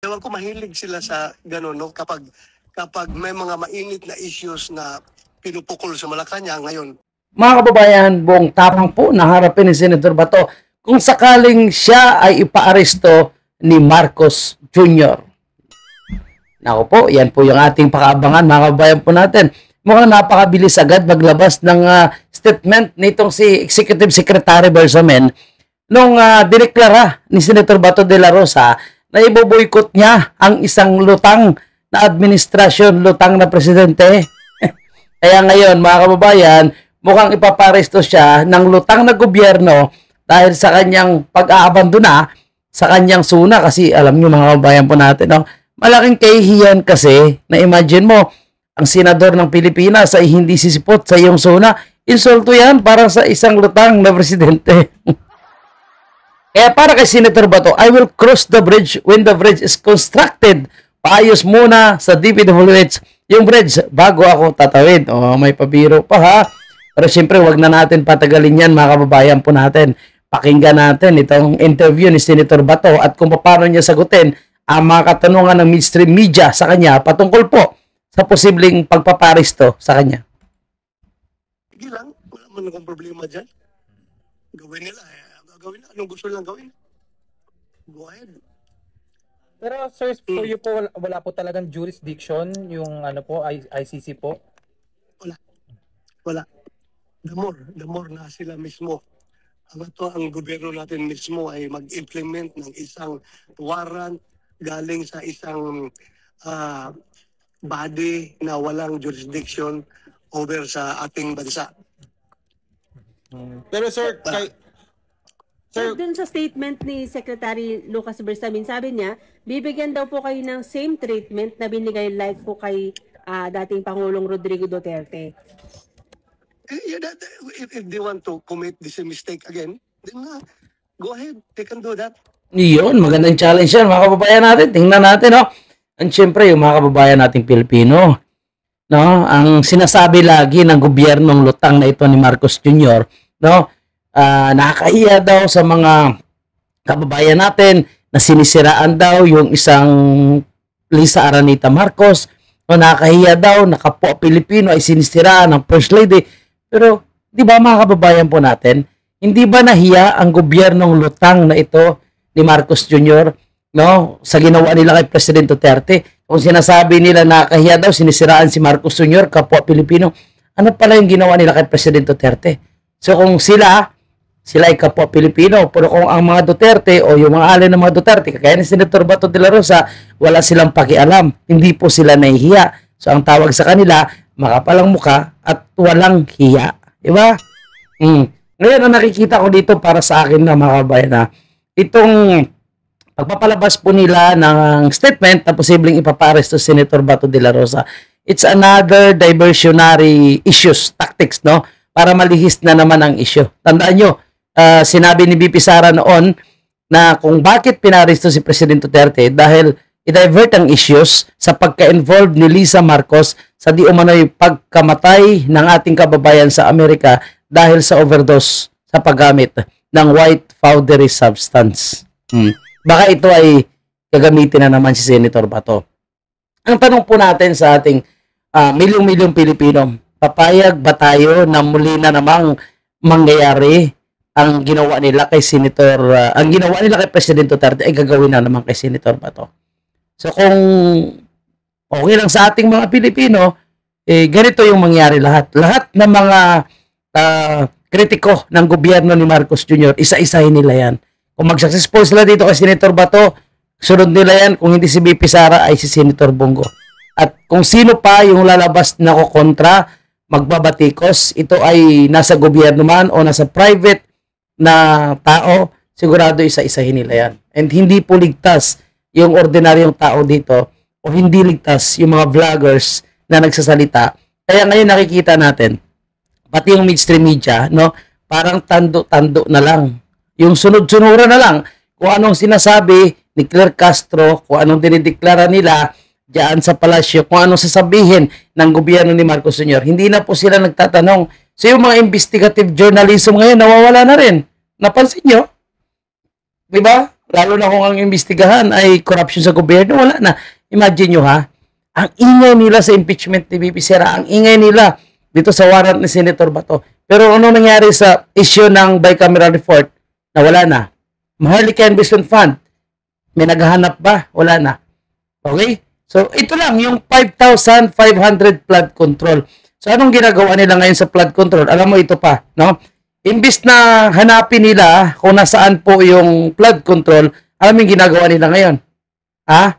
Ewan ko, mahilig sila sa gano'n, no? Kapag may mga mainit na issues na pinupukol sa Malacanang ngayon. Mga kababayan, buong tapang po na harapin ni Senator Bato kung sakaling siya ay ipaaresto ni Marcos Jr. Naku po, yan po yung ating pakaabangan, mga kababayan po natin. Mukhang napakabilis agad maglabas ng statement nitong si Executive Secretary Bersamin nung dineklara ni Senator Bato de la Rosa na iboboykot niya ang isang lutang na administrasyon, lutang na presidente. Kaya ngayon, mga kababayan, mukhang ipaparesto siya ng lutang na gobyerno dahil sa kanyang pag-aabandona sa kanyang suna. Kasi alam niyo, mga kababayan po natin, no? Malaking kahihiyan kasi na imagine mo, ang senador ng Pilipinas ay hindi sisipot sa iyong suna. Insulto yan para sa isang lutang na presidente. Kaya para kay Senator Bato, I will cross the bridge when the bridge is constructed. Paayos muna sa DPWH yung bridge bago ako tatawid. Oh, may pabiro pa ha. Pero siyempre, wag na natin patagalin yan, mga kababayan po natin. Pakinggan natin itong interview ni Senator Bato at kung paano niya sagutin ang mga katanungan ng mainstream media sa kanya patungkol po sa posibleng pagpaparesto sa kanya. Sige lang, wala man akong problema dyan. Gawin nila, gawin na. Anong gusto nilang gawin? Go ahead. Pero sir, for you po, wala po talagang jurisdiction yung ano po, ICC po? Wala. The more na sila mismo. Ang gobyerno natin mismo ay mag-implement ng isang warrant galing sa isang body na walang jurisdiction over sa ating bansa. Pero sir, Dun sa statement ni Secretary Lucas Bersamin, sabi niya, bibigyan daw po kayo ng same treatment na binigay like po kay dating Pangulong Rodrigo Duterte. If they want to commit this mistake again, then go ahead, they can do that. Iyon, magandang challenge yan, mga kababayan natin. Tingnan natin, no? And syempre, yung mga kababayan nating Pilipino, no? Ang sinasabi lagi ng gobyernong lutang na ito ni Marcos Jr., no? Nakakahiya daw sa mga kababayan natin na sinisiraan daw yung isang Lisa Araneta Marcos, no? Nakakahiya daw na kapwa Pilipino ay sinisiraan ng First Lady. Pero, di ba mga kababayan po natin, hindi ba nahiya ang gobyernong lutang na ito ni Marcos Jr., no, sa ginawa nila kay President Duterte? Kung sinasabi nila na kahiya daw, sinisiraan si Marcos Jr., kapwa Pilipino, ano pala yung ginawa nila kay President Duterte? So kung sila ay kapwa Pilipino, pero kung ang mga Duterte o yung mga alin ng mga Duterte, kagaya ni Senator Bato de la Rosa, wala silang pakialam, hindi po sila nahihiya. So ang tawag sa kanila, makapalang muka at walang hiya. Diba? Ngayon, ang nakikita ko dito para sa akin na mga kabayan na itong pagpapalabas po nila ng statement na posibleng ipaparesto si Senator Bato de la Rosa, it's another diversionary issues, tactics, no? Para malihis na naman ang issue. Tandaan nyo, sinabi ni BP Sara noon na kung bakit pinaresto si President Duterte dahil i-divert ang issues sa pagka-involved ni Lisa Marcos sa di umano'y pagkamatay ng ating kababayan sa Amerika dahil sa overdose sa paggamit ng white powdery substance. Baka ito ay gagamitin na naman si Senator Bato. Ang tanong po natin sa ating milyong-milyong Pilipino, papayag ba tayo na muli na namang mangyayari ang ginawa nila kay ang ginawa nila kay President Duterte ay gagawin na naman kay Senator Bato? So kung okay lang sa ating mga Pilipino, ganito yung mangyari lahat. Lahat ng mga kritiko ng gobyerno ni Marcos Jr., isa-isahin nila yan. Kung mag-successful sila dito kay Senator Bato, sunod nila yan. Kung hindi si BP Sara, ay si Senator Bongo. At kung sino pa yung lalabas na kontra, magbabatikos, ito ay nasa gobyerno man o nasa private na tao, sigurado isa-isahin nila yan. And hindi po ligtas yung ordinaryong tao dito o hindi ligtas yung mga vloggers na nagsasalita. Kaya ngayon nakikita natin, pati yung mainstream media, no, parang tando-tando na lang. Yung sunod-sunura na lang kung anong sinasabi ni Claire Castro, kung anong dinideklara nila diyan sa palasyo, kung anong sasabihin ng gobyerno ni Marcos Jr. Hindi na po sila nagtatanong. So yung mga investigative journalism ngayon nawawala na rin. Napansin nyo? Diba? Lalo na kung ang imbestigahan ay corruption sa gobyerno, wala na. Imagine nyo ha, ang ingay nila sa impeachment ni BP Sara, ang ingay nila dito sa warrant ni Senator Bato. Pero ano nangyari sa issue ng bicameral report na wala na? Maharlika Investment Fund, may naghahanap ba? Wala na. Okay? So, ito lang, yung 5,500 flood control. So, anong ginagawa nila ngayon sa flood control? Alam mo, ito pa, no? Imbis na hanapin nila kung nasaan po yung flood control, alam mo yung ginagawa nila ngayon? Ha?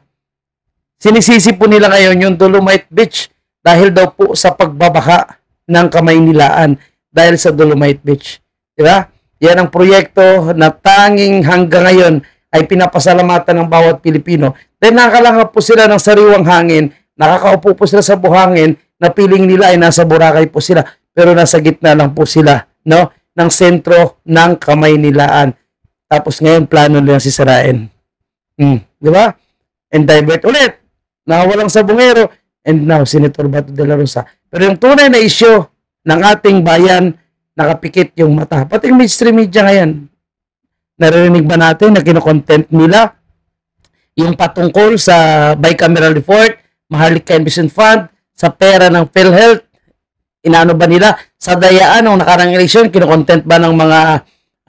Sinisisi po nila ngayon yung Dolomite Beach dahil daw po sa pagbabaka ng Kamaynilaan dahil sa Dolomite Beach. Diba? Yan ang proyekto na tanging hanggang ngayon ay pinapasalamatan ng bawat Pilipino. Dahil nakakalangap po sila ng sariwang hangin, nakakaupo po sila sa buhangin, na piling nila ay nasa Boracay po sila, pero nasa gitna lang po sila, no? Ng sentro ng Kamaynilaan. Tapos ngayon, plano nilang sisirain. Di ba? And divert ulit. Nawawalang sabungero. And now, Senator Bato de la Rosa. Pero yung tunay na issue ng ating bayan, nakapikit yung mata. Pati yung mainstream media ngayon. Naririnig ba natin na kinokontent nila yung patungkol sa bicameral report, Maharlika Investment Fund, sa pera ng PhilHealth? Inaano ba nila? Sa dayaan ng nakarang eleksyon, kinokontent ba ng mga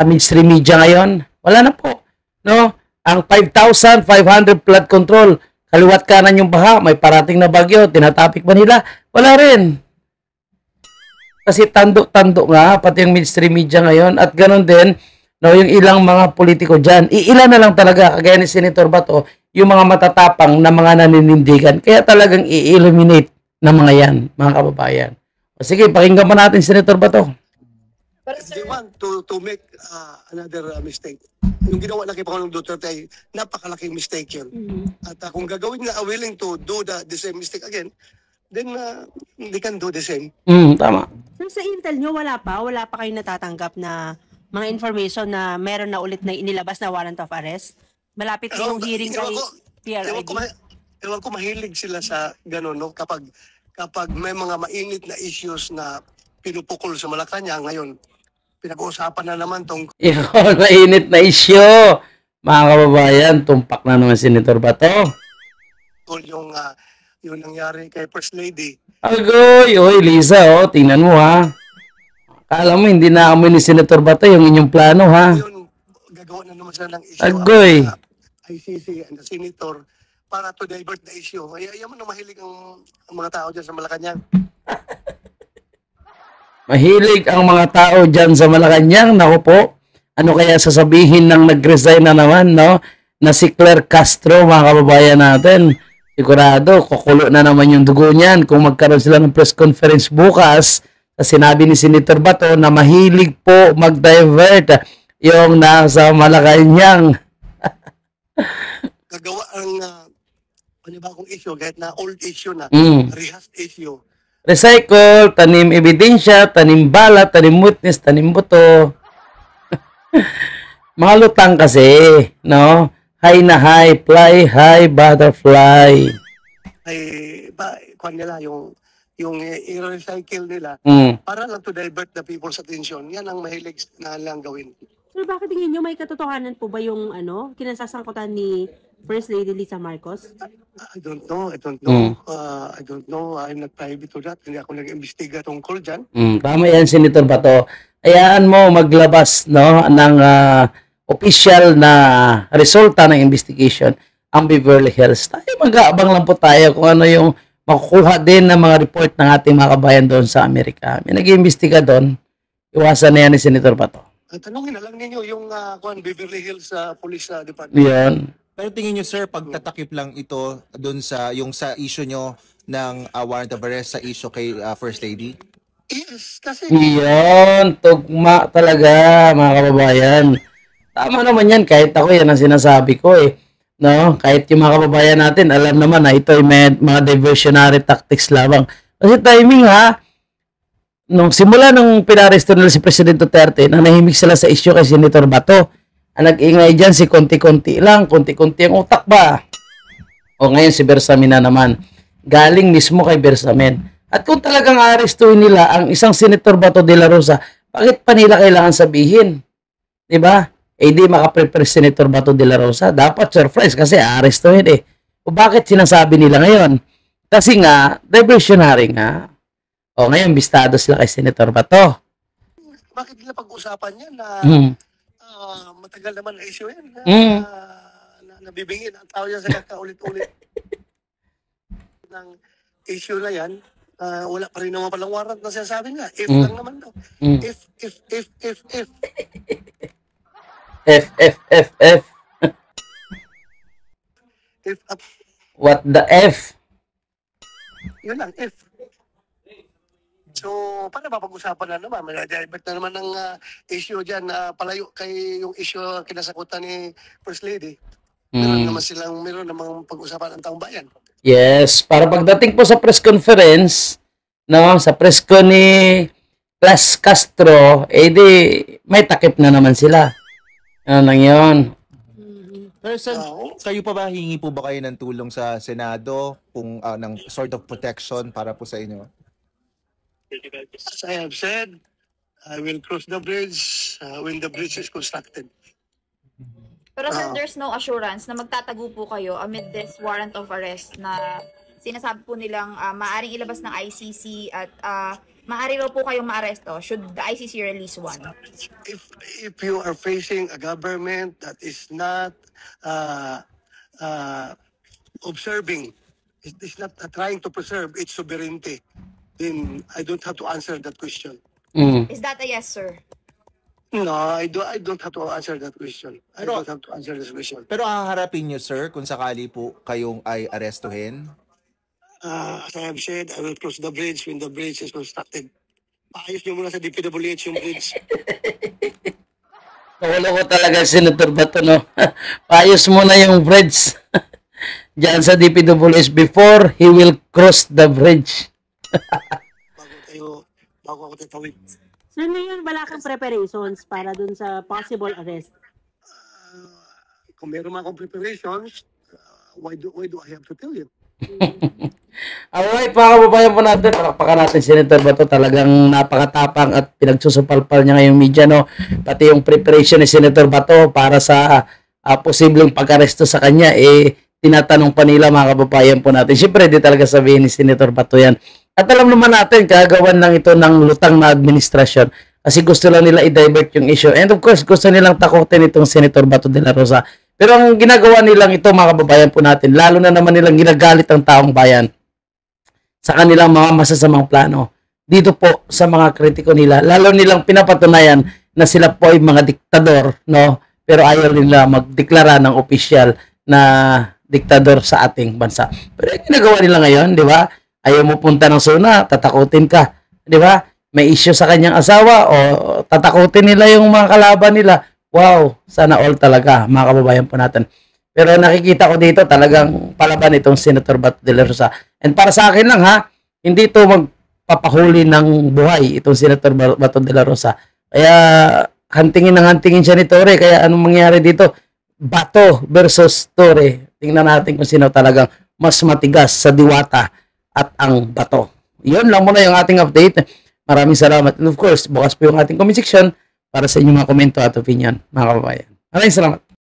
mainstream media ngayon? Wala na po. No? Ang 5,500 flood control, kaliwat kanan yung baha, may parating na bagyo, tinatapik ba nila? Wala rin. Kasi tando-tando nga, pati yung mainstream media ngayon, at ganun din, no, yung ilang mga politiko dyan, ilan na lang talaga, kagaya ni Senator Bato, yung mga matatapang na mga naninindigan, kaya talagang i-eliminate ng mga yan, mga kababayan. O sige, pakinggan pa natin, Senator Bato. They want to make another mistake. Yung ginawa na kay Pangulong Duterte ay napakalaking mistake yun. At kung gagawin na willing to do the same mistake again, then they can do the same. Tama. So sa intel nyo, wala pa kayong natatanggap na mga information na meron na ulit na inilabas na warrant of arrest? Malapit na yung hearing kay PRID. Ewan ko mahilig sila sa gano'n, no? Kapag may mga mainit na issues na pinupukol sa Malacanang ngayon, pinag-uusapan na naman tong Yung mainit na issue. Mga kababayan, tumpak na naman Senator Bato. yung nangyari kay First Lady. Agoy, oy Lisa, tingnan mo ha. Akala mo hindi na amoy ni Senator Bato yung inyong plano ha. Ngayon, gagawa na naman sila ng issue. Agoy. ICC and the Senator para to divert the issue. Ayaw mo na mahilig ang mga tao dyan sa Malacanang. Mahilig ang mga tao dyan sa Malacanang. Naku po, ano kaya sasabihin ng nag-resign na naman, no? Na si Claire Castro, mga kababayan natin. Sigurado, kukulo na naman yung dugo niyan kung magkaroon sila ng press conference bukas. Sinabi ni Senator Bato na mahilig po mag-divert yung nasa Malacanang. Gagawa ang panibagong issue, kahit na old issue na, rehashed issue. Recycle, tanim ebidensya, tanim bala, tanim witness, tanim buto. Mga lutang kasi, no? High na high, fly high, butterfly. Ay, kung nila, yung i-recycle nila, para lang to divert the people's attention. Yan ang mahilig na lang gawin. Sir, bakit tingin nyo may katotohanan po ba yung kinasasangkutan ni First Lady Lisa Marcos? I don't know. I don't know. I'm not privy to that. Hindi ako nag-imbestiga tungkol dyan. Tama yan, Senator Bato. Hayaan mo maglabas, no, ng official na resulta ng investigation ang Beverly Hills. Tayo mag-aabang lang po tayo kung ano yung makukuha din ng mga report ng ating mga kabayan doon sa Amerika. May nag-iimbestiga doon. Iwasan na yan ni Senator Bato. Tanungin na lang ninyo yung Beverly Hills Police Department. Yan. Pero tingin nyo sir, pagtatakip lang ito doon sa issue nyo ng warrant of arrest sa issue kay First Lady? Yes, kasi Yan, tugma talaga mga kababayan. Tama naman yan, kahit ako yan ang sinasabi ko eh. No? Kahit yung mga kababayan natin, alam naman na ito ay may mga diversionary tactics lamang. Kasi timing ha, nung simula nung pinaresto nila si President Duterte, nanahimik sila sa issue kay Senator Bato. Ang nag-ingay dyan, si konti-konti lang, konti-konti ang utak ba? O ngayon si Bersamin na naman. Galing mismo kay Bersamin. At kung talagang arestuin nila ang isang Senator Bato de la Rosa, bakit pa nila kailangan sabihin? Diba? di makaprepare Senator Bato de la Rosa. Dapat surprise kasi aarestuhin eh. O bakit sinasabi nila ngayon? Kasi nga, diversionary nga. O ngayon, bistado sila kay Senator Bato. Bakit nila pag-usapan yan na matagal naman na issue yan? Na nabibingin ang tao yan sa kakaulit-ulit ng issue na yan. Wala pa rin naman palang warrant na sinasabi nga. If lang naman daw. If. F. If, What the F? yun lang, if. So, paano ba pag-usapan na naman? May divert na naman ng issue dyan na palayo kay yung issue kinasakutan ni First Lady. Meron namang pag-usapan ng taong bayan. Yes, para pagdating po sa press conference, no, sa press con ni Blas Castro, di may takip na naman sila. Ano lang yun? Pero kayo pa ba, hingi po ba kayo ng tulong sa Senado kung ng sort of protection para po sa inyo? As I have said, I will cross the bridge when the bridge is constructed. Pero sir, there's no assurance na magtatago po kayo amid this warrant of arrest na sinasabi po nilang maaaring ilabas ng ICC at maaari raw po kayong maaresto should the ICC release one. If you are facing a government that is not observing, is not trying to preserve its sovereignty, then I don't have to answer that question. Is that a yes, sir? No, I don't have to answer that question. I Pero- don't have to answer this question. Pero haharapin nyo, sir, kung sakali po kayong ay arestuhin? As I have said, I will cross the bridge when the bridge is constructed. Paayos nyo muna sa DPWH yung bridge. Nawala ko talaga Senator Bato, no? Paayos mo na yung bridge. Diyan sa DPWH before he will cross the bridge. bago ako tatawid. So ngayon, wala kang preparations para dun sa possible arrest? Kung meron man akong preparations, why do I have to tell you? Alright, mga kababayan po natin, palakpakan natin Senator Bato, talagang napakatapang at pinagsusupalpal niya ngayong media, no? Pati yung preparation ni Senator Bato para sa posibleng pag-aresto sa kanya, tinatanong pa nila mga kababayan po natin. Siyempre, di talaga sabihin ni Senator Bato yan. At alam naman natin, kagawan lang ito ng lutang na administrasyon kasi gusto lang nila i-divert yung issue. And of course, gusto nilang takutin itong Senator Bato de la Rosa. Pero ang ginagawa nilang ito, mga kababayan po natin, lalo na naman nilang ginagalit ang taong bayan sa kanilang mga masasamang plano. Dito po sa mga kritiko nila, lalo nilang pinapatunayan na sila po ay mga diktador, no? Pero ayaw nila magdeklara ng opisyal na diktador sa ating bansa. Pero yung ginagawa nila ngayon, di ba? Ayaw mo punta ng zona, tatakutin ka. Di ba? May issue sa kanyang asawa o tatakutin nila yung mga kalaban nila. Wow, sana all talaga, mga kababayan po natin. Pero nakikita ko dito talagang palaban itong Senator Bato de la Rosa. And para sa akin lang ha, hindi ito magpapahuli ng buhay itong Senator Bato de la Rosa. Kaya hantingin siya ni Torre. Kaya anong mangyari dito? Bato versus Torre. Tingnan natin kung sino talagang mas matigas sa diwata at ang bato. Yun lang muna yung ating update. Maraming salamat. And of course, bukas po yung ating comment section para sa inyong mga komento at opinion, mga kababayan. Maraming salamat.